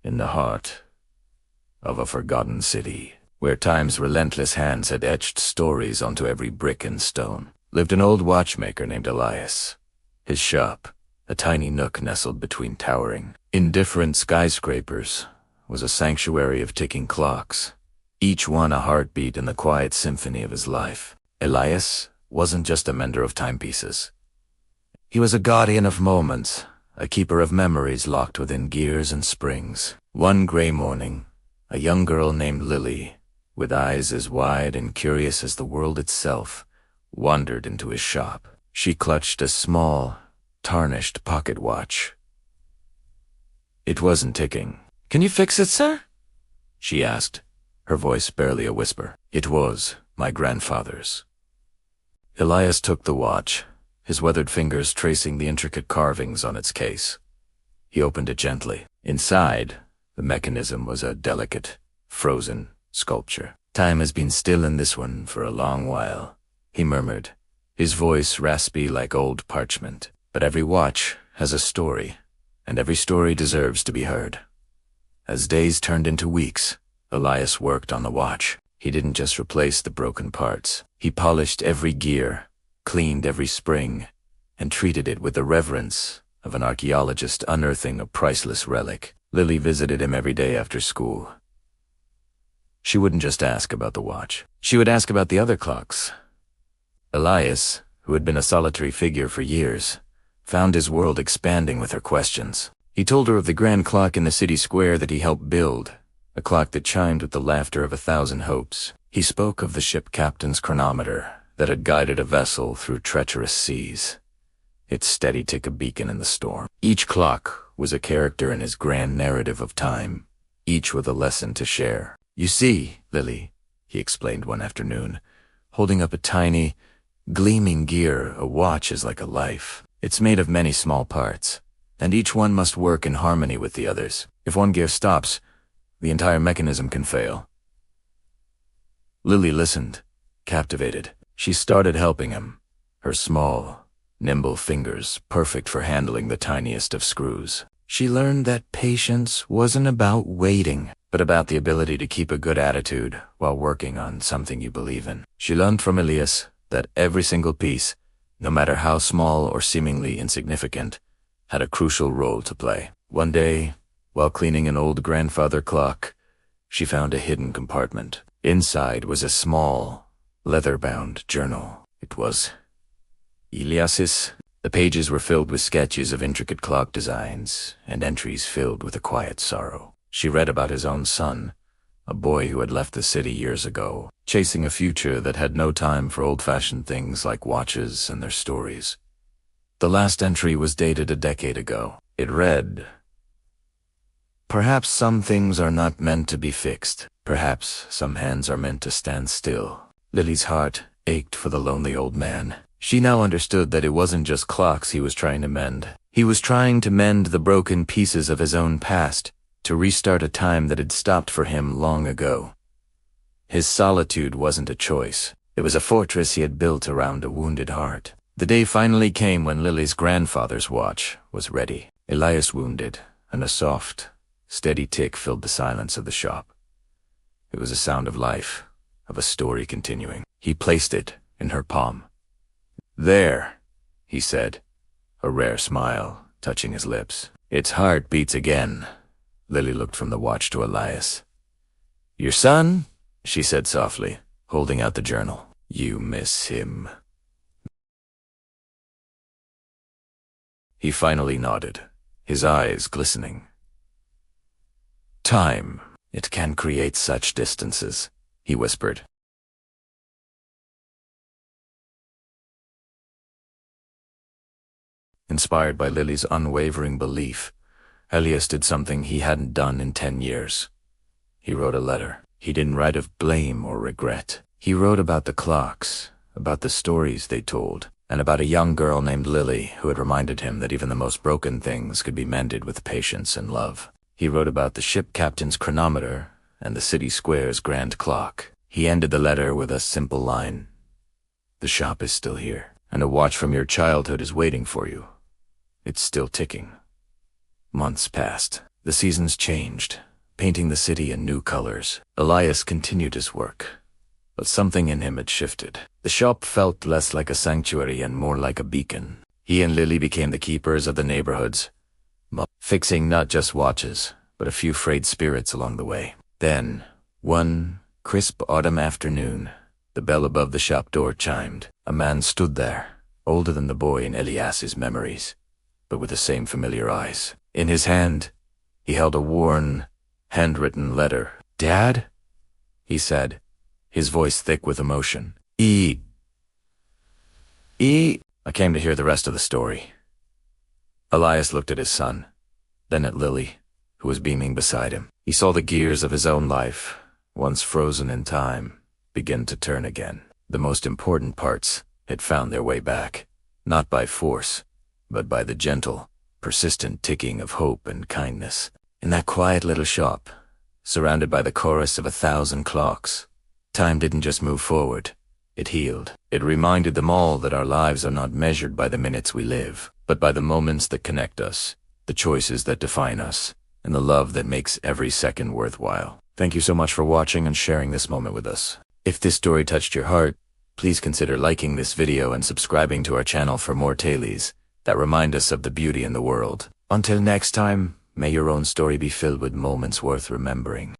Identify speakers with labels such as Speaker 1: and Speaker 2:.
Speaker 1: In the heart of a forgotten city, where time's relentless hands had etched stories onto every brick and stone, lived an old watchmaker named Elias. His shop, a tiny nook nestled between towering, indifferent skyscrapers, was a sanctuary of ticking clocks, each one a heartbeat in the quiet symphony of his life. Elias wasn't just a mender of timepieces. He was a guardian of moments, a keeper of memories locked within gears and springs. One gray morning, a young girl named Lily, with eyes as wide and curious as the world itself, wandered into his shop. She clutched a small, tarnished pocket watch. It wasn't ticking. "Can you fix it, sir?" she asked, her voice barely a whisper. It was my grandfather's. Elias took the watch, his weathered fingers tracing the intricate carvings on its case. He opened it gently. Inside, the mechanism was a delicate, frozen sculpture. "Time has been still in this one for a long while," he murmured, his voice raspy like old parchment. "But every watch has a story, and every story deserves to be heard." As days turned into weeks, Elias worked on the watch. He didn't just replace the broken parts. He polished every gear, cleaned every spring, and treated it with the reverence of an archaeologist unearthing a priceless relic. Lily visited him every day after school. She wouldn't just ask about the watch. She would ask about the other clocks. Elias, who had been a solitary figure for years, found his world expanding with her questions. He told her of the grand clock in the city square that he helped build, a clock that chimed with the laughter of 1,000 hopes. He spoke of the ship captain's chronometer that had guided a vessel through treacherous seas, its steady tick a beacon in the storm. Each clock was a character in his grand narrative of time, each with a lesson to share. "You see, Lily," he explained one afternoon, holding up a tiny, gleaming gear, "a watch is like a life. It's made of many small parts, and each one must work in harmony with the others. If one gear stops, the entire mechanism can fail." Lily listened, captivated. She started helping him, her small, nimble fingers perfect for handling the tiniest of screws. She learned that patience wasn't about waiting, but about the ability to keep a good attitude while working on something you believe in. She learned from Elias that every single piece, no matter how small or seemingly insignificant, had a crucial role to play. One day, while cleaning an old grandfather clock, she found a hidden compartment. Inside was a small, leather-bound journal. It was Elias's. The pages were filled with sketches of intricate clock designs and entries filled with a quiet sorrow. She read about his own son, a boy who had left the city years ago, chasing a future that had no time for old-fashioned things like watches and their stories. The last entry was dated a decade ago. It read, "Perhaps some things are not meant to be fixed. Perhaps some hands are meant to stand still." Lily's heart ached for the lonely old man. She now understood that it wasn't just clocks he was trying to mend. He was trying to mend the broken pieces of his own past, to restart a time that had stopped for him long ago. His solitude wasn't a choice. It was a fortress he had built around a wounded heart. The day finally came when Lily's grandfather's watch was ready. Elias wounded, and a soft, steady tick filled the silence of the shop. It was a sound of life, of a story continuing. He placed it in her palm. "There," he said, a rare smile touching his lips. "Its heart beats again." Lily looked from the watch to Elias. "Your son?" she said softly, holding out the journal. "You miss him." He finally nodded, his eyes glistening. "Time, it can create such distances," he whispered. Inspired by Lily's unwavering belief, Elias did something he hadn't done in 10 years. He wrote a letter. He didn't write of blame or regret. He wrote about the clocks, about the stories they told, and about a young girl named Lily who had reminded him that even the most broken things could be mended with patience and love. He wrote about the ship captain's chronometer and the city square's grand clock. He ended the letter with a simple line, "The shop is still here, and a watch from your childhood is waiting for you. It's still ticking." Months passed. The seasons changed, painting the city in new colors. Elias continued his work, but something in him had shifted. The shop felt less like a sanctuary and more like a beacon. He and Lily became the keepers of the neighborhoods, fixing not just watches, but a few frayed spirits along the way. Then, one crisp autumn afternoon, the bell above the shop door chimed. A man stood there, older than the boy in Elias's memories, but with the same familiar eyes. In his hand, he held a worn, handwritten letter. "Dad?" he said, his voice thick with emotion. I came to hear the rest of the story." Elias looked at his son, then at Lily, who was beaming beside him. He saw the gears of his own life, once frozen in time, begin to turn again. The most important parts had found their way back, not by force, but by the gentle, persistent ticking of hope and kindness. In that quiet little shop, surrounded by the chorus of 1,000 clocks, time didn't just move forward, it healed. It reminded them all that our lives are not measured by the minutes we live, but by the moments that connect us, the choices that define us, and the love that makes every second worthwhile. Thank you so much for watching and sharing this moment with us. If this story touched your heart, please consider liking this video and subscribing to our channel for more tales that remind us of the beauty in the world. Until next time, may your own story be filled with moments worth remembering.